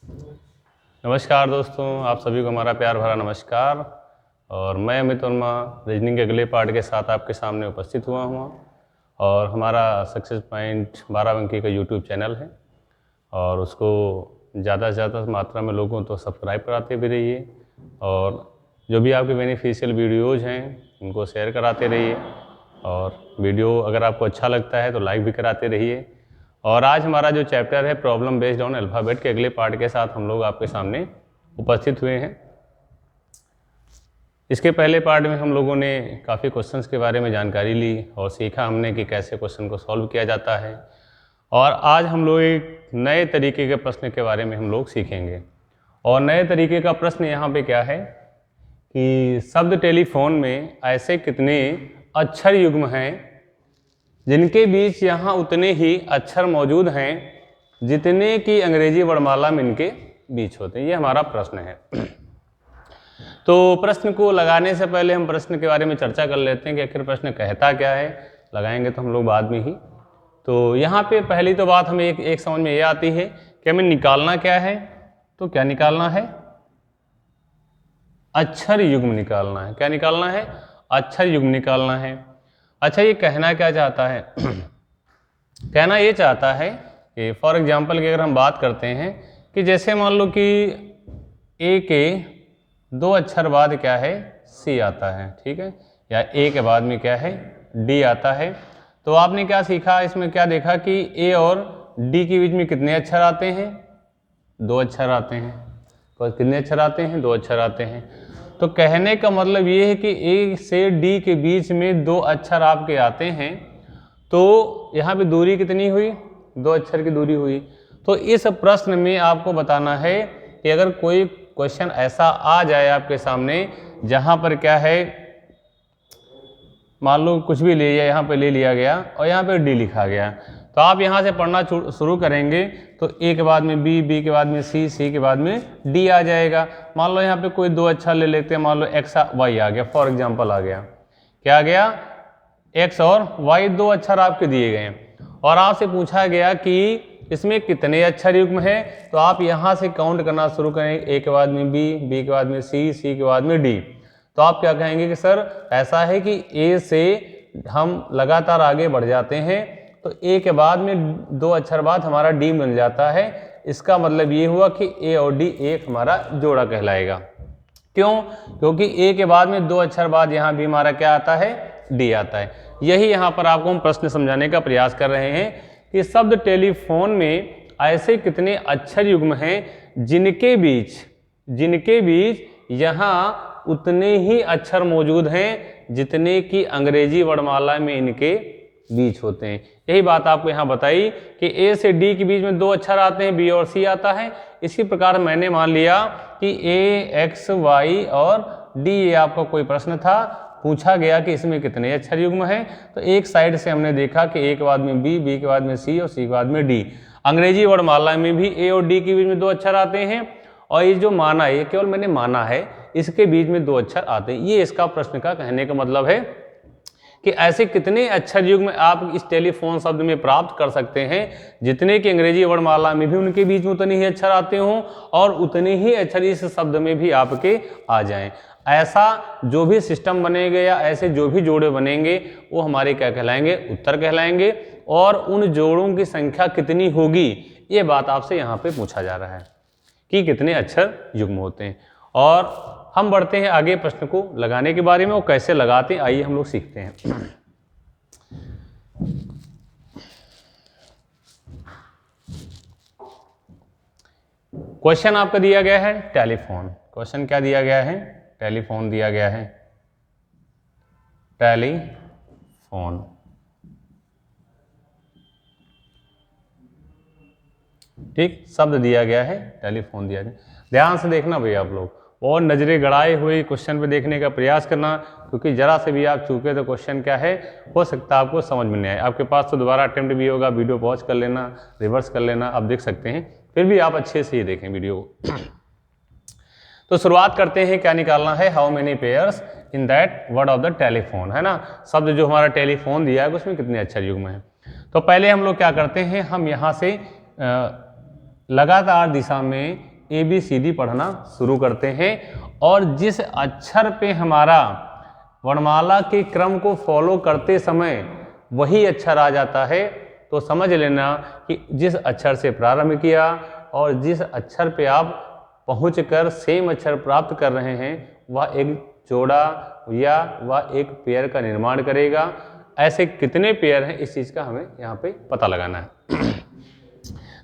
नमस्कार दोस्तों, आप सभी को हमारा प्यार भरा नमस्कार। और मैं अमित वर्मा रीजनिंग के अगले पार्ट के साथ आपके सामने उपस्थित हुआ हूँ। और हमारा सक्सेस पॉइंट 12 अंकी का यूट्यूब चैनल है और उसको ज़्यादा से ज़्यादा मात्रा में लोगों तो सब्सक्राइब कराते भी रहिए और जो भी आपके बेनिफिशियल वीडियोज़ हैं उनको शेयर कराते रहिए और वीडियो अगर आपको अच्छा लगता है तो लाइक भी कराते रहिए। और आज हमारा जो चैप्टर है प्रॉब्लम बेस्ड ऑन अल्फ़ाबेट के अगले पार्ट के साथ हम लोग आपके सामने उपस्थित हुए हैं। इसके पहले पार्ट में हम लोगों ने काफ़ी क्वेश्चंस के बारे में जानकारी ली और सीखा हमने कि कैसे क्वेश्चन को सॉल्व किया जाता है। और आज हम लोग एक नए तरीके के प्रश्न के बारे में हम लोग सीखेंगे। और नए तरीके का प्रश्न यहाँ पे क्या है कि शब्द टेलीफोन में ऐसे कितने अक्षर युग्म हैं जिनके बीच यहाँ उतने ही अक्षर मौजूद हैं जितने कि अंग्रेजी वर्णमाला में इनके बीच होते हैं। ये हमारा प्रश्न है। तो प्रश्न को लगाने से पहले हम प्रश्न के बारे में चर्चा कर लेते हैं कि आखिर प्रश्न कहता क्या है। लगाएंगे तो हम लोग बाद में ही। तो यहाँ पे पहली तो बात हमें एक समझ में ये आती है कि हमें निकालना क्या है। तो क्या निकालना है? अक्षर युग्म निकालना है। क्या निकालना है? अक्षर युग्म निकालना है। अच्छा, ये कहना क्या चाहता है? कहना ये चाहता है कि फॉर एग्जांपल की अगर हम बात करते हैं कि जैसे मान लो कि ए के 2 अक्षर बाद क्या है? सी आता है, ठीक है, या ए के बाद में क्या है? डी आता है। तो आपने क्या सीखा इसमें? क्या देखा कि ए और डी के बीच में कितने अक्षर आते हैं? 2 अक्षर आते हैं। तो कितने अक्षर आते हैं? 2 अक्षर आते हैं। तो कहने का मतलब ये है कि ए से डी के बीच में 2 अक्षर आपके आते हैं। तो यहाँ पे दूरी कितनी हुई? 2 अक्षर की दूरी हुई। तो इस प्रश्न में आपको बताना है कि अगर कोई क्वेश्चन ऐसा आ जाए आपके सामने जहाँ पर क्या है, मान लो कुछ भी ले लिया, यहाँ पे ले लिया गया और यहाँ पे डी लिखा गया, तो आप यहाँ से पढ़ना शुरू करेंगे तो ए के बाद में बी, बी के बाद में सी, सी के बाद में डी आ जाएगा। मान लो यहाँ पे कोई 2 अक्षर ले लेते हैं, मान लो एक्स वाई आ गया, फॉर एग्जांपल आ गया। क्या आ गया? एक्स और वाई 2 अक्षर आपके दिए गए हैं और आपसे पूछा गया कि इसमें कितने अक्षर युग्म है। तो आप यहाँ से काउंट करना शुरू करेंगे, ए के बाद में बी, बी के बाद में सी, सी के बाद में डी। तो आप क्या कहेंगे कि सर ऐसा है कि ए से हम लगातार आगे बढ़ जाते हैं तो ए के बाद में 2 अक्षर बाद हमारा डी मिल जाता है। इसका मतलब ये हुआ कि ए और डी एक हमारा जोड़ा कहलाएगा। क्यों? क्योंकि ए के बाद में 2 अक्षर बाद यहाँ भी हमारा क्या आता है? डी आता है। यही यहाँ पर आपको हम प्रश्न समझाने का प्रयास कर रहे हैं कि शब्द टेलीफोन में ऐसे कितने अक्षर युग्म हैं जिनके बीच यहाँ उतने ही अक्षर मौजूद हैं जितने कि अंग्रेजी वर्णमाला में इनके बीच होते हैं। यही बात आपको यहाँ बताई कि ए से डी के बीच में 2 अक्षर आते हैं, बी और सी आता है। इसी प्रकार मैंने मान लिया कि ए, एक्स, वाई और डी ये आपका कोई प्रश्न था, पूछा गया कि इसमें कितने अक्षर युग्म हैं। तो एक साइड से हमने देखा कि ए के बाद में बी, बी के बाद में सी और सी के बाद में डी। अंग्रेजी वर्णमाला में भी ए और डी के बीच में 2 अक्षर आते हैं और ये जो माना है, ये केवल मैंने माना है, इसके बीच में 2 अक्षर आते हैं। ये इसका प्रश्न का कहने का मतलब है कि ऐसे कितने अक्षर युग्म आप इस टेलीफोन शब्द में प्राप्त कर सकते हैं जितने कि अंग्रेजी वर्णमाला में भी उनके बीच में उतने ही अक्षर आते हों और उतने ही अक्षर इस शब्द में भी आपके आ जाएं। ऐसा जो भी सिस्टम बनेगा या ऐसे जो भी जोड़े बनेंगे वो हमारे क्या कहलाएंगे? उत्तर कहलाएंगे। और उन जोड़ों की संख्या कितनी होगी ये बात आपसे यहाँ पे पूछा जा रहा है कि कितने अक्षर युग्म होते हैं। और हम बढ़ते हैं आगे प्रश्न को लगाने के बारे में, वो कैसे लगाते हैं आइए हम लोग सीखते हैं। क्वेश्चन आपका दिया गया है टेलीफोन। क्वेश्चन क्या दिया गया है? टेलीफोन दिया गया है। टेलीफोन, ठीक, शब्द दिया गया है, टेलीफोन दिया गया। ध्यान से देखना भैया आप लोग, और नजरें गड़ाए हुए क्वेश्चन पे देखने का प्रयास करना, क्योंकि जरा से भी आप चूके तो क्वेश्चन क्या है हो सकता है आपको समझ में नहीं आए। आपके पास तो दोबारा अटेम्प्ट भी होगा, वीडियो पॉज कर लेना, रिवर्स कर लेना, आप देख सकते हैं, फिर भी आप अच्छे से ये देखें वीडियो को। तो शुरुआत करते हैं, क्या निकालना है? How many pairs in that word of the telephone, है ना, शब्द जो हमारा टेलीफोन दिया है उसमें कितने अक्षर युग्म हैं। तो पहले हम लोग क्या करते हैं, हम यहाँ से लगातार दिशा में ABCD पढ़ना शुरू करते हैं और जिस अक्षर पे हमारा वर्णमाला के क्रम को फॉलो करते समय वही अक्षर आ जाता है, तो समझ लेना कि जिस अक्षर से प्रारंभ किया और जिस अक्षर पे आप पहुंचकर सेम अक्षर प्राप्त कर रहे हैं वह एक जोड़ा या वह एक पेयर का निर्माण करेगा। ऐसे कितने पेयर हैं इस चीज़ का हमें यहाँ पे पता लगाना है।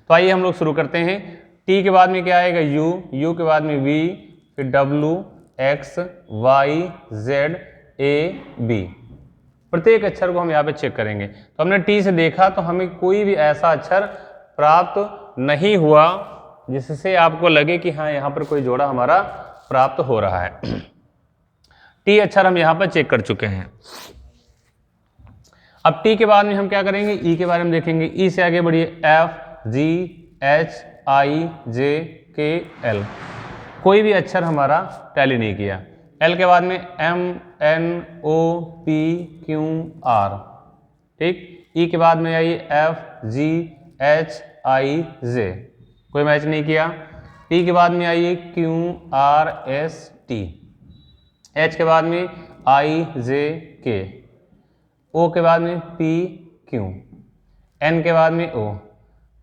तो आइए हम लोग शुरू करते हैं। T के बाद में क्या आएगा? U, U के बाद में V, फिर W, X, Y, Z, A, B। प्रत्येक अक्षर को हम यहाँ पे चेक करेंगे। तो हमने T से देखा तो हमें कोई भी ऐसा अक्षर प्राप्त नहीं हुआ जिससे आपको लगे कि हाँ यहाँ पर कोई जोड़ा हमारा प्राप्त हो रहा है। T अक्षर हम यहाँ पर चेक कर चुके हैं। अब T के बाद में हम क्या करेंगे? E के बारे में देखेंगे। E से आगे बढ़िए। F, G, H, I, J, K, L। कोई भी अक्षर हमारा टैली नहीं किया। L के बाद में M, N, O, P, Q, R। ठीक। E के बाद में आइए F, G, H, I, J। कोई मैच नहीं किया। T के बाद में आइए Q, R, S, T। H के बाद में I, J, K। O के बाद में P, Q। N के बाद में O।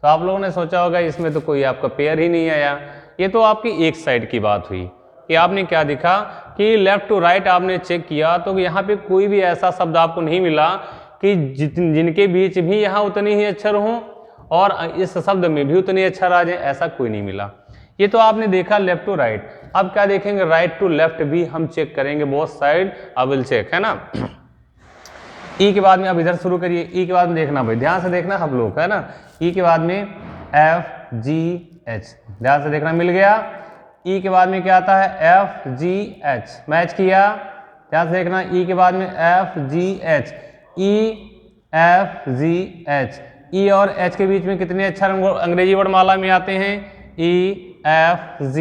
तो आप लोगों ने सोचा होगा इसमें तो कोई आपका पेयर ही नहीं आया। ये तो आपकी एक साइड की बात हुई कि आपने क्या देखा कि लेफ्ट टू राइट आपने चेक किया तो यहाँ पे कोई भी ऐसा शब्द आपको नहीं मिला कि जिनके बीच भी यहाँ उतने ही अक्षर हों और इस शब्द में भी उतने अक्षर आ जाए, ऐसा कोई नहीं मिला। ये तो आपने देखा लेफ्ट टू राइट। अब क्या देखेंगे? राइट टू लेफ्ट भी हम चेक करेंगे, both side I will check, है ना। E के बाद में अब इधर शुरू करिए। E के बाद में देखना भाई, ध्यान से देखना हम लोग, है ना। E के बाद में F, G, H, ध्यान से देखना, मिल गया। E के बाद में क्या आता है? F, G, H, मैच किया, ध्यान से देखना। E के बाद में F, G, H, E, F, G, H। E और H के बीच में कितने अक्षर अंग्रेजी वर्णमाला में आते हैं? E, F, G,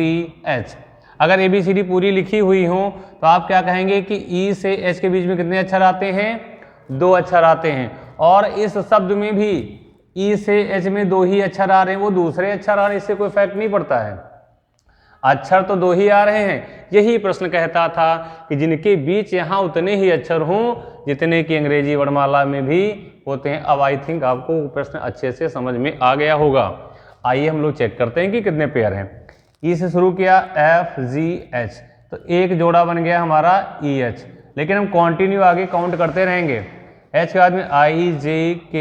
H। अगर ABCD पूरी लिखी हुई हो तो आप क्या कहेंगे कि E से H के बीच में कितने अक्षर आते हैं? 2 अक्षर आते हैं। और इस शब्द में भी E से H में 2 ही अक्षर आ रहे हैं, वो दूसरे अक्षर आ रहे हैं, इससे कोई फर्क नहीं पड़ता है, अक्षर तो 2 ही आ रहे हैं। यही प्रश्न कहता था कि जिनके बीच यहाँ उतने ही अक्षर हों जितने की अंग्रेजी वर्णमाला में भी होते हैं। अब आई थिंक आपको प्रश्न अच्छे से समझ में आ गया होगा। आइए हम लोग चेक करते हैं कि कितने पेयर हैं। E से शुरू किया, F, G, H, तो एक जोड़ा बन गया हमारा EH, लेकिन हम कंटिन्यू आगे काउंट करते रहेंगे। H के बाद में I, J, K,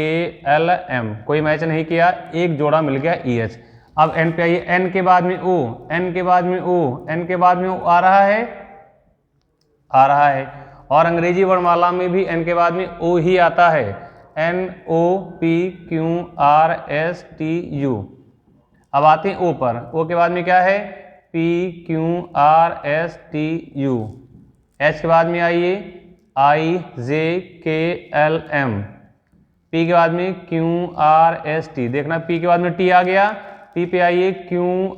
L, M, कोई मैच नहीं किया, एक जोड़ा मिल गया EH। अब N पे आइए। N के बाद में O, N के बाद में O, N के बाद में O आ रहा है, और अंग्रेजी वर्णमाला में भी N के बाद में O ही आता है। N, O, P, Q, R, S, T, U। अब आते हैं O पर। O के बाद में क्या है? P, Q, R, S, T, U। H के बाद में आइए I, J, K, L, M। P के बाद में Q, R, S, T, देखना P के बाद में T आ गया। P पे आइए Q,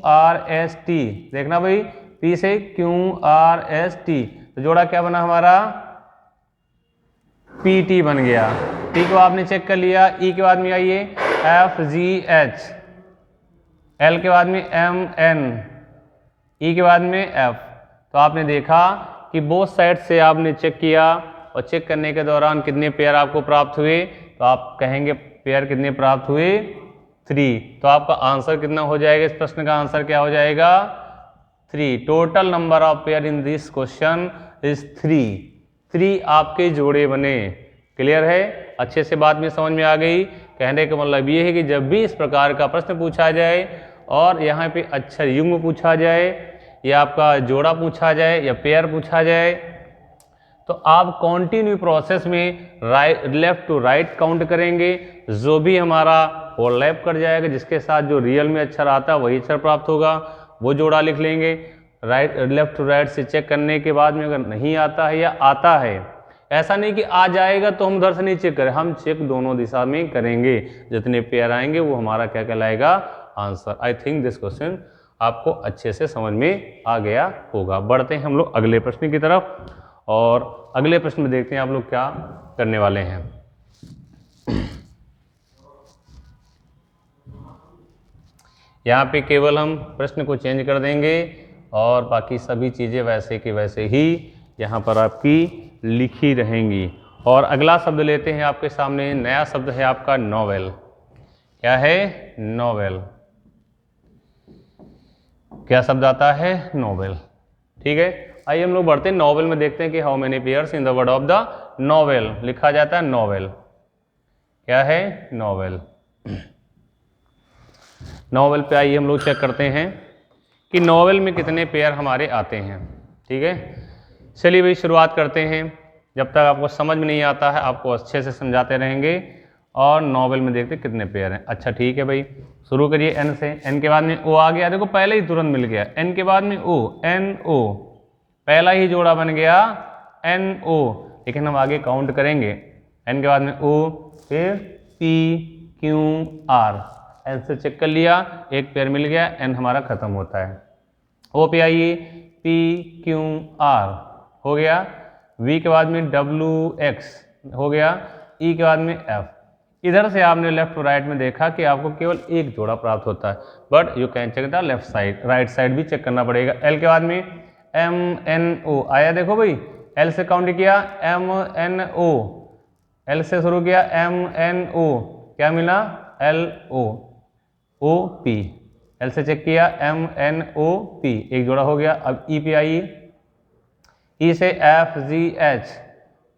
R, S, T, देखना भाई P से Q, R, S, T, तो जोड़ा क्या बना हमारा? PT बन गया। T को आपने चेक कर लिया। E के बाद में आइए F, G, H। L के बाद में M, N। E के बाद में F। तो आपने देखा कि बोथ साइड से आपने चेक किया और चेक करने के दौरान कितने पेयर आपको प्राप्त हुए, तो आप कहेंगे पेयर कितने प्राप्त हुए? 3। तो आपका आंसर कितना हो जाएगा? इस प्रश्न का आंसर क्या हो जाएगा? 3। Total number of pair in this question is 3। 3 आपके जोड़े बने। क्लियर है? अच्छे से बात में समझ में आ गई। कहने का मतलब ये है कि जब भी इस प्रकार का प्रश्न पूछा जाए और यहाँ पे अक्षर युग्म पूछा जाए या आपका जोड़ा पूछा जाए या पेयर पूछा जाए, तो आप कॉन्टिन्यू प्रोसेस में लेफ्ट टू राइट काउंट करेंगे। जो भी हमारा ओवरलैप कर जाएगा, जिसके साथ जो रियल में अक्षर आता है वही अक्षर प्राप्त होगा, वो जोड़ा लिख लेंगे। लेफ्ट टू राइट से चेक करने के बाद में अगर नहीं आता है या आता है, ऐसा नहीं कि आ जाएगा तो हम उधर से नहीं चेक करें, हम चेक दोनों दिशा में करेंगे। जितने पेयर आएंगे वो हमारा क्या कहलाएगा? Answer. I think this question आपको अच्छे से समझ में आ गया होगा। बढ़ते हैं हम लोग अगले प्रश्न की तरफ, और अगले प्रश्न में देखते हैं आप लोग क्या करने वाले हैं। यहाँ पे केवल हम प्रश्न को चेंज कर देंगे और बाकी सभी चीज़ें वैसे की वैसे ही यहाँ पर आपकी लिखी रहेंगी। और अगला शब्द लेते हैं आपके सामने, नया शब्द है आपका नॉवेल। क्या है? नॉवेल। क्या शब्द आता है? नॉवेल। ठीक है, आइए हम लोग बढ़ते हैं नॉवेल में, देखते हैं कि how many pairs in the word of the novel लिखा जाता है। नॉवेल क्या है? नॉवेल। नॉवेल पे आइए हम लोग चेक करते हैं कि नॉवेल में कितने पेयर हमारे आते हैं। ठीक है, चलिए भाई शुरुआत करते हैं। जब तक आपको समझ में नहीं आता है आपको अच्छे से समझाते रहेंगे और नॉवेल में देखते कितने पेयर हैं। अच्छा ठीक है भाई, शुरू करिए एन से। एन के बाद में ओ आ गया, देखो पहले ही तुरंत मिल गया। एन के बाद में ओ, एन ओ, पहला ही जोड़ा बन गया एन ओ। लेकिन हम आगे काउंट करेंगे। एन के बाद में ओ, फिर पी क्यू आर, एन से चेक कर लिया, एक पेयर मिल गया, एन हमारा खत्म होता है। ओ पे आइए, पी क्यू आर हो गया, वी के बाद में डब्ल्यू एक्स हो गया, ई के बाद में एफ। इधर से आपने लेफ्ट टू राइट में देखा कि आपको केवल एक जोड़ा प्राप्त होता है, but you can check the left side, right side भी चेक करना पड़ेगा। एल के बाद में एम एन ओ आया, देखो भाई एल से काउंट किया एम एन ओ, एल से शुरू किया एम एन ओ, क्या मिला? L O, O P, L से चेक किया एम एन ओ पी, एक जोड़ा हो गया। अब ई पे आइए, ई से एफ जी एच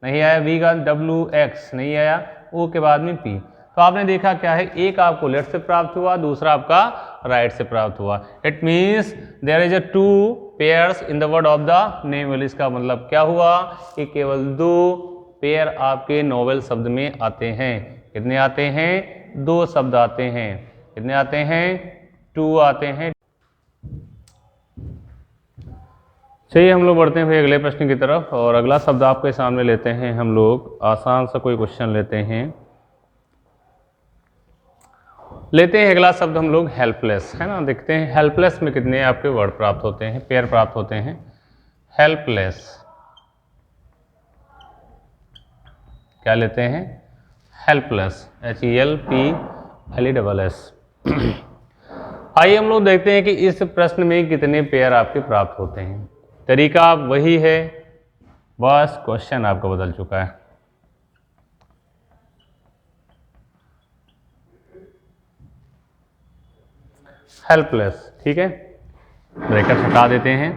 नहीं आया, वी का डब्ल्यू एक्स नहीं आया, ओ के बाद में पी। तो आपने देखा क्या है, एक आपको लेफ्ट से प्राप्त हुआ, दूसरा आपका राइट से प्राप्त हुआ। It means there is a 2 pairs in the word of the novel. इसका मतलब क्या हुआ कि केवल 2 पेयर आपके नॉवेल शब्द में आते हैं। कितने आते हैं? 2 शब्द आते हैं। कितने आते हैं? 2 आते हैं। चलिए हम लोग बढ़ते हैं फिर अगले प्रश्न की तरफ, और अगला शब्द आपके सामने लेते हैं हम लोग। आसान सा कोई क्वेश्चन लेते हैं। अगला शब्द हम लोग हेल्पलेस, है ना। देखते हैं हेल्पलेस में कितने आपके वर्ड प्राप्त होते हैं, पेयर प्राप्त होते हैं। हेल्पलेस क्या लेते हैं? Helpless, HELPLESS। आइए हम लोग देखते हैं कि इस प्रश्न में कितने पेयर आपके प्राप्त होते हैं। तरीका वही है, बस क्वेश्चन आपका बदल चुका है। हेल्पलेस, ठीक है, ब्रैकेट हटा देते हैं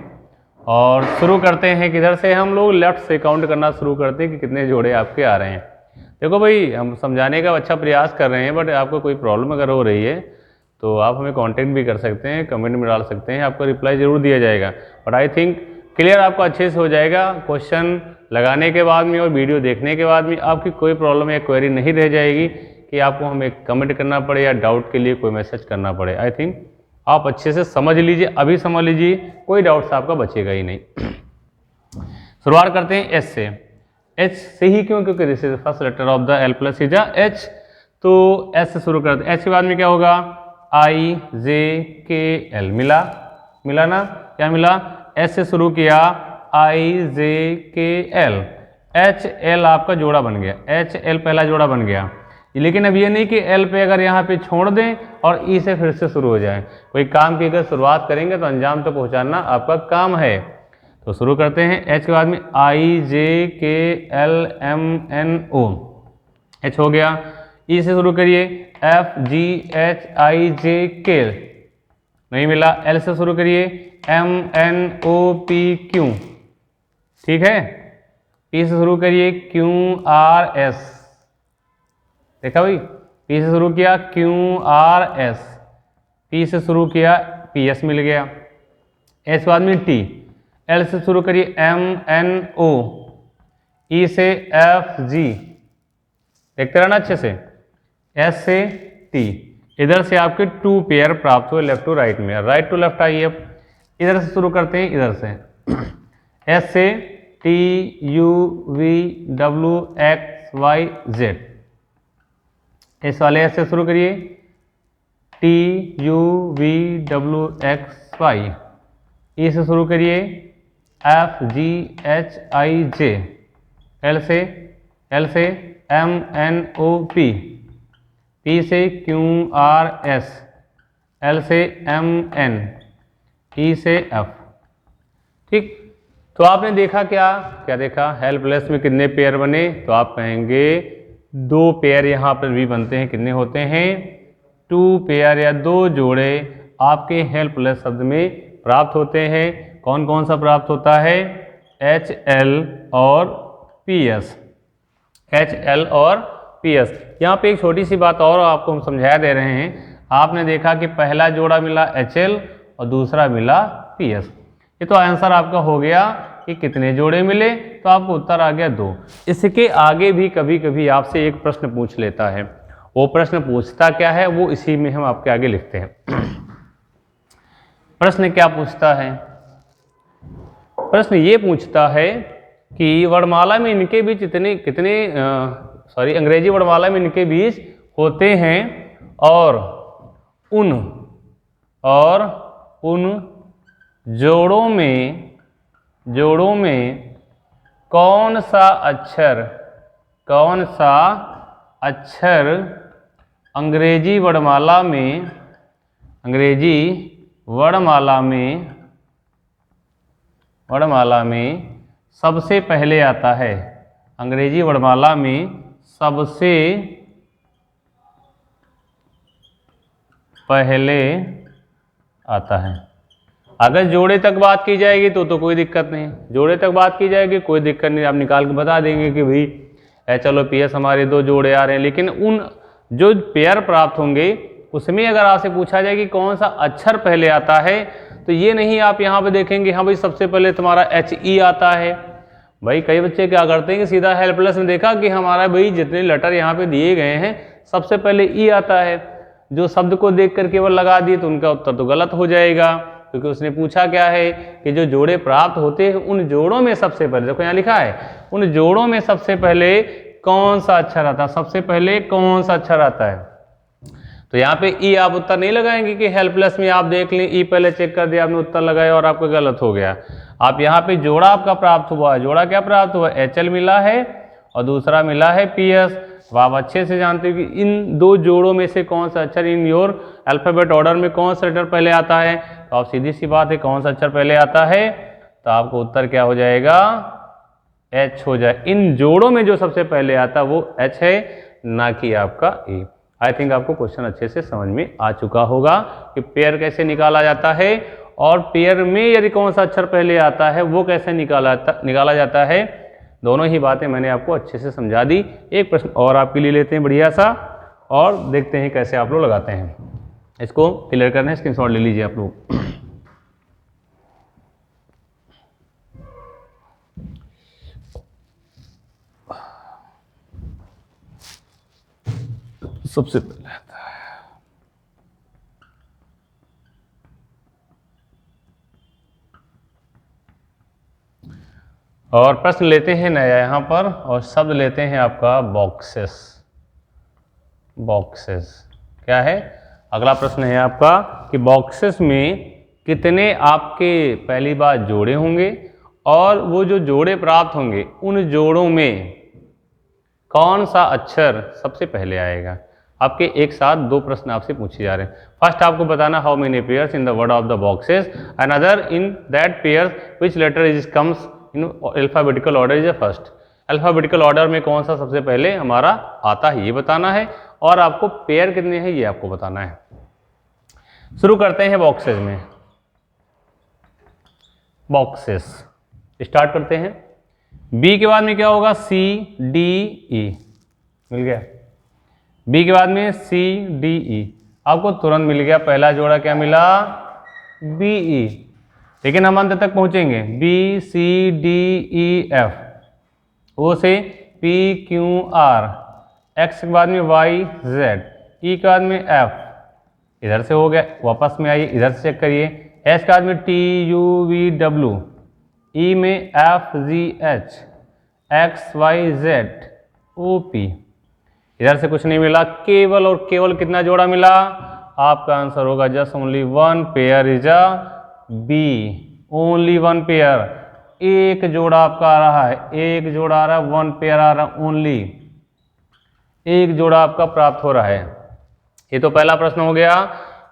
और शुरू करते हैं। किधर से? हम लोग लेफ्ट से काउंट करना शुरू करते हैं कि कितने जोड़े आपके आ रहे हैं। देखो भाई हम समझाने का अच्छा प्रयास कर रहे हैं, बट आपको कोई प्रॉब्लम अगर हो रही है तो आप हमें कांटेक्ट भी कर सकते हैं, कमेंट में डाल सकते हैं, आपको रिप्लाई जरूर दिया जाएगा। बट आई थिंक क्लियर आपको अच्छे से हो जाएगा। क्वेश्चन लगाने के बाद में और वीडियो देखने के बाद में आपकी कोई प्रॉब्लम या क्वेरी नहीं रह जाएगी कि आपको हमें कमेंट करना पड़े या डाउट के लिए कोई मैसेज करना पड़े। आई थिंक आप अच्छे से समझ लीजिए, अभी समझ लीजिए, कोई डाउट्स आपका बचेगा ही नहीं। शुरुआत करते हैं एच से। एच से ही क्यों? क्योंकि this is first letter of the L plus is H, तो एच से शुरू करते हैं। एच के बाद में क्या होगा? आई जे के एल, मिला ना? क्या मिला? एच से शुरू किया आई J K L, H L आपका जोड़ा बन गया, एच एल पहला जोड़ा बन गया। लेकिन अब ये नहीं कि एल पे अगर यहाँ पे छोड़ दें और ई से फिर से शुरू हो जाए। कोई काम की अगर शुरुआत करेंगे तो अंजाम तक पहुँचाना आपका काम है। तो शुरू करते हैं एच के बाद में I J K L M N O, H हो गया। ई से शुरू करिए F G H I J के, नहीं मिला। एल से शुरू करिए M N O P Q, ठीक है। पी से शुरू करिए क्यू आर एस, देखा भाई, पी से शुरू किया क्यू आर एस, पी से शुरू किया पी एस मिल गया। एस के बाद में टी, एल से शुरू करिए एम एन ओ, ई से एफ जी, देखते रहना अच्छे से, एस से टी। इधर से आपके 2 पेयर प्राप्त हुए लेफ्ट टू राइट में। राइट टू लेफ्ट आइए, अब इधर से शुरू करते हैं, इधर से एस से T U V W X Y Z, S वाले एस से शुरू करिए T U V W X Y. E से शुरू करिए F G H I J, L से M N O P, P से क्यू आर एस, L से MN, E से F। ठीक, तो आपने देखा क्या क्या देखा, हेल्पलेस में कितने पेयर बने, तो आप कहेंगे 2 पेयर यहाँ पर भी बनते हैं। कितने होते हैं, 2 पेयर या 2 जोड़े आपके हेल्पलेस शब्द में प्राप्त होते हैं। कौन कौन सा प्राप्त होता है, HL और PS, HL और PS। यहाँ पे एक छोटी सी बात और आपको हम समझा दे रहे हैं। आपने देखा कि पहला जोड़ा मिला HL और दूसरा मिला PS। ये तो आंसर आपका हो गया कि कितने जोड़े मिले, तो आपको उत्तर आ गया 2। इसके आगे भी कभी कभी आपसे एक प्रश्न पूछ लेता है। वो प्रश्न पूछता क्या है, वो इसी में हम आपके आगे लिखते हैं। प्रश्न क्या पूछता है, प्रश्न ये पूछता है कि वर्णमाला में इनके बीच अंग्रेजी वर्णमाला में इनके बीच होते हैं और उन जोड़ों में कौन सा अक्षर अंग्रेजी वर्णमाला में सबसे पहले आता है, अंग्रेजी वर्णमाला में सबसे पहले आता है। अगर जोड़े तक बात की जाएगी तो कोई दिक्कत नहीं, जोड़े तक बात की जाएगी कोई दिक्कत नहीं, आप निकाल के बता देंगे कि भाई चलो PS हमारे 2 जोड़े आ रहे हैं। लेकिन उन जो पेयर प्राप्त होंगे उसमें अगर आपसे पूछा जाए कि कौन सा अक्षर पहले आता है, तो ये नहीं आप यहाँ पे देखेंगे हाँ भाई सबसे पहले तुम्हारा HE आता है। भाई कई बच्चे क्या करते हैं कि सीधा हेल्पलेस में देखा कि हमारा भाई जितने लेटर यहाँ पे दिए गए हैं सबसे पहले E आता है, जो शब्द को देख कर केवल लगा दिए, तो उनका उत्तर तो गलत हो जाएगा, क्योंकि उसने पूछा क्या है कि जो जोड़े प्राप्त होते हैं उन जोड़ों में सबसे पहले, देखो यहाँ लिखा है उन जोड़ों में सबसे पहले कौन सा अक्षर आता है, सबसे पहले कौन सा अक्षर आता है। तो यहाँ पे ई आप उत्तर नहीं लगाएंगे कि हेल्पलेस में आप देख लें ई पहले चेक कर दिया आपने उत्तर लगाया और आपका गलत हो गया। आप यहाँ पे जोड़ा आपका प्राप्त हुआ है, जोड़ा क्या प्राप्त हुआ, HL मिला है और दूसरा मिला है PS। अब आप अच्छे से जानते हो कि इन 2 जोड़ों में से कौन सा अक्षर इन योर अल्फाबेट ऑर्डर में कौन सा लेटर पहले आता है, तो आप सीधी सी बात है कौन सा अक्षर पहले आता है, तो आपको उत्तर क्या हो जाएगा, H हो जाए। इन जोड़ों में जो सबसे पहले आता है वो H है, ना कि आपका E। आई थिंक आपको क्वेश्चन अच्छे से समझ में आ चुका होगा कि पेयर कैसे निकाला जाता है और पेयर में यदि कौन सा अक्षर पहले आता है वो कैसे निकाला जाता है। दोनों ही बातें मैंने आपको अच्छे से समझा दी। एक प्रश्न और आपके लिए लेते हैं बढ़िया सा और देखते हैं कैसे आप लोग लगाते हैं। इसको क्लियर करना है, स्क्रीनशॉट ले लीजिए आप लोग। सबसे पहले आता है और प्रश्न लेते हैं नया यहाँ पर और शब्द लेते हैं आपका बॉक्सेस। बॉक्सेस क्या है, अगला प्रश्न है आपका कि बॉक्सेस में कितने आपके पहली बार जोड़े होंगे और वो जो जोड़े प्राप्त होंगे उन जोड़ों में कौन सा अक्षर सबसे पहले आएगा। आपके एक साथ 2 प्रश्न आपसे पूछे जा रहे हैं। फर्स्ट आपको बताना how many pairs in the word of the boxes, another in that pair which letter is comes in alphabetical order is the first. Alphabetical order में कौन सा सबसे पहले हमारा आता है ये बताना है और आपको पेयर कितने हैं ये आपको बताना है। शुरू करते हैं बॉक्सेस में। बॉक्सेस स्टार्ट करते हैं। बी के बाद में क्या होगा, C D E, मिल गया। बी के बाद में C D E, आपको तुरंत मिल गया पहला जोड़ा क्या मिला, BE। लेकिन हम अंत तक पहुंचेंगे, B C D E F, O से P Q R, X के बाद में Y Z, E के बाद में F, इधर से हो गया, वापस में आइए इधर से चेक करिए, S के बाद में T U V W, E में F G H, X Y Z O P, इधर से कुछ नहीं मिला, केवल और केवल कितना जोड़ा मिला, आपका आंसर होगा just only 1 pair is a B, only 1 pair, एक जोड़ा आपका आ रहा है, एक जोड़ा आ रहा है, 1 पेयर आ रहा है, ओनली एक जोड़ा आपका प्राप्त हो रहा है। ये तो पहला प्रश्न हो गया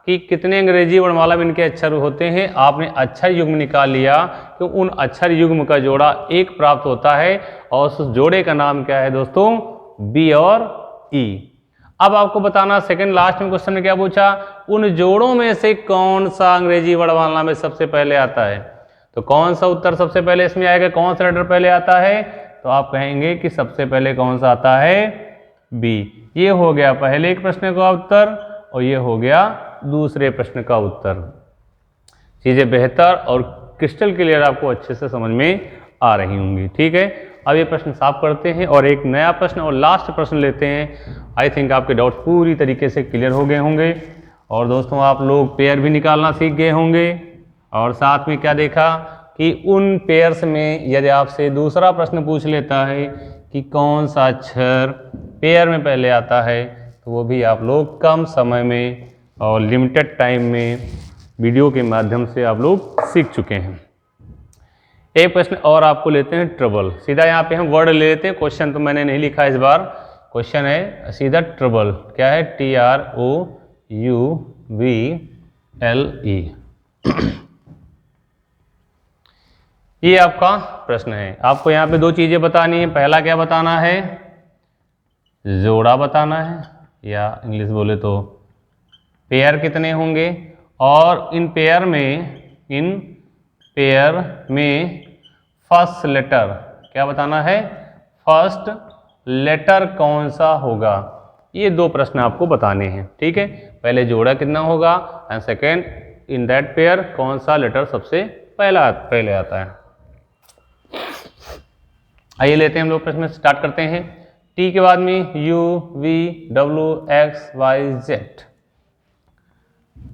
कि कितने अंग्रेजी वर्णमाला में इनके अक्षर होते हैं। आपने अक्षर युग्म निकाल लिया तो उन अक्षर युग्म का जोड़ा 1 प्राप्त होता है और उस जोड़े का नाम क्या है दोस्तों, बी और ई। अब आपको बताना सेकंड लास्ट में क्वेश्चन में क्या पूछा, उन जोड़ों में से कौन सा अंग्रेजी वर्णमाला में सबसे पहले आता है। तो कौन सा उत्तर सबसे पहले इसमें आएगा, कौन सा लेटर पहले आता है, तो आप कहेंगे कि सबसे पहले कौन सा आता है, बी। ये हो गया पहले एक प्रश्न का उत्तर और ये हो गया दूसरे प्रश्न का उत्तर। चीज़ें बेहतर और क्रिस्टल क्लियर आपको अच्छे से समझ में आ रही होंगी। ठीक है, अब ये प्रश्न साफ करते हैं और एक नया प्रश्न और लास्ट प्रश्न लेते हैं। आई थिंक आपके डाउट पूरी तरीके से क्लियर हो गए होंगे और दोस्तों आप लोग पेयर भी निकालना सीख गए होंगे। और साथ में क्या देखा कि उन पेयर्स में यदि आपसे दूसरा प्रश्न पूछ लेता है कि कौन सा अक्षर पेयर में पहले आता है, तो वो भी आप लोग कम समय में और लिमिटेड टाइम में वीडियो के माध्यम से आप लोग सीख चुके हैं। एक प्रश्न और आपको लेते हैं, ट्रबल। सीधा यहाँ पे हम वर्ड ले लेते हैं, क्वेश्चन तो मैंने नहीं लिखा इस बार। क्वेश्चन है सीधा ट्रबल, क्या है, TROUVLE। ये आपका प्रश्न है। आपको यहाँ पे 2 चीज़ें बतानी है। पहला क्या बताना है, जोड़ा बताना है, या इंग्लिश बोले तो पेयर कितने होंगे, और इन पेयर में फर्स्ट लेटर क्या बताना है, फर्स्ट लेटर कौन सा होगा। ये 2 प्रश्न आपको बताने हैं। ठीक है, पहले जोड़ा कितना होगा and second in that pair कौन सा लेटर सबसे पहले आता है। आइए लेते हैं हम लोग प्रश्न स्टार्ट करते हैं। टी के बाद में UVWXYZ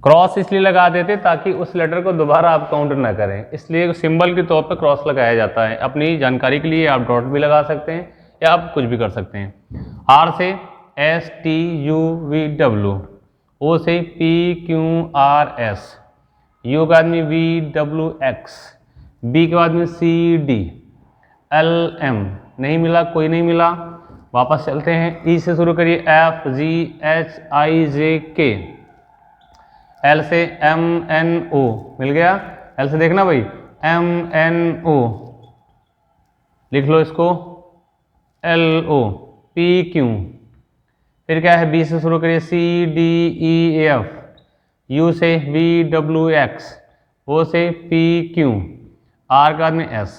क्रॉस इसलिए लगा देते ताकि उस लेटर को दोबारा आप काउंट ना करें, इसलिए सिंबल के तौर पर क्रॉस लगाया जाता है। अपनी जानकारी के लिए आप डॉट भी लगा सकते हैं या आप कुछ भी कर सकते हैं। आर से STUVW, ओ से PQRS, यू के बाद में VWX, बी के बाद में CD, LM नहीं मिला, कोई नहीं मिला, वापस चलते हैं। ई से शुरू करिए, FGHIJK, एल से MNO मिल गया, एल से देखना भाई MNO लिख लो इसको, LO, PQ, फिर क्या है, बी से शुरू करिए, CDEF, यू से VWX, ओ से PQ, आर के बाद में S।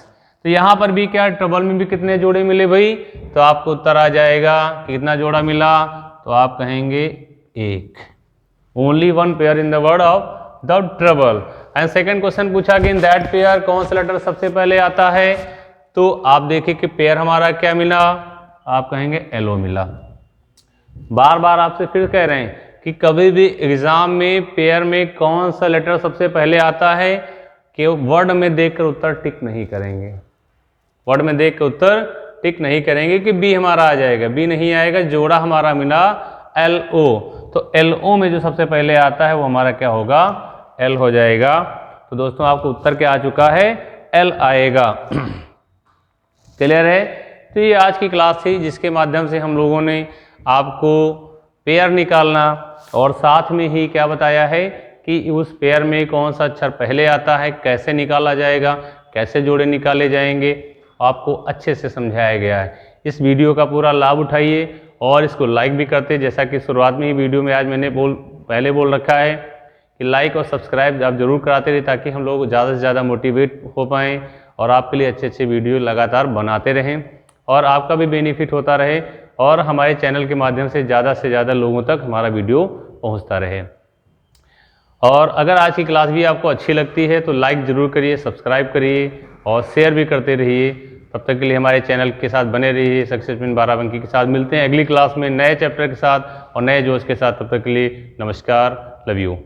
तो यहाँ पर भी क्या, ट्रबल में भी कितने जोड़े मिले भाई, तो आपको उत्तर आ जाएगा कितना जोड़ा मिला, तो आप कहेंगे 1। Only 1 pair in the word of the trouble. And second question पूछा कि इन दैट पेयर कौन सा लेटर सबसे पहले आता है, तो आप देखिए कि पेयर हमारा क्या मिला, आप कहेंगे LO मिला। बार बार आपसे फिर कह रहे हैं कि कभी भी एग्जाम में पेयर में कौन सा लेटर सबसे पहले आता है कि वर्ड में देखकर उत्तर टिक नहीं करेंगे, वर्ड में देख के उत्तर टिक नहीं करेंगे कि बी हमारा आ जाएगा, बी नहीं आएगा, जोड़ा हमारा मिला LO। तो LO में जो सबसे पहले आता है वो हमारा क्या होगा, L हो जाएगा। तो दोस्तों आपको उत्तर क्या आ चुका है, L आएगा। क्लियर है। तो ये आज की क्लास थी जिसके माध्यम से हम लोगों ने आपको पेयर निकालना और साथ में ही क्या बताया है कि उस पेयर में कौन सा अक्षर पहले आता है, कैसे निकाला जाएगा, कैसे जोड़े निकाले जाएंगे, आपको अच्छे से समझाया गया है। इस वीडियो का पूरा लाभ उठाइए और इसको लाइक भी करते, जैसा कि शुरुआत में ही वीडियो में आज मैंने पहले बोल रखा है कि लाइक और सब्सक्राइब आप जरूर कराते रहिए ताकि हम लोग ज़्यादा से ज़्यादा मोटिवेट हो पाएँ और आपके लिए अच्छे अच्छे वीडियो लगातार बनाते रहें और आपका भी बेनिफिट होता रहे और हमारे चैनल के माध्यम से ज़्यादा लोगों तक हमारा वीडियो पहुँचता रहे। और अगर आज की क्लास भी आपको अच्छी लगती है तो लाइक ज़रूर करिए, सब्सक्राइब करिए और शेयर भी करते रहिए। तब तक के लिए हमारे चैनल के साथ बने रहिए। सक्सेस पिन बाराबंकी के साथ मिलते हैं अगली क्लास में नए चैप्टर के साथ और नए जोश के साथ। तब तक के लिए नमस्कार, लव यू।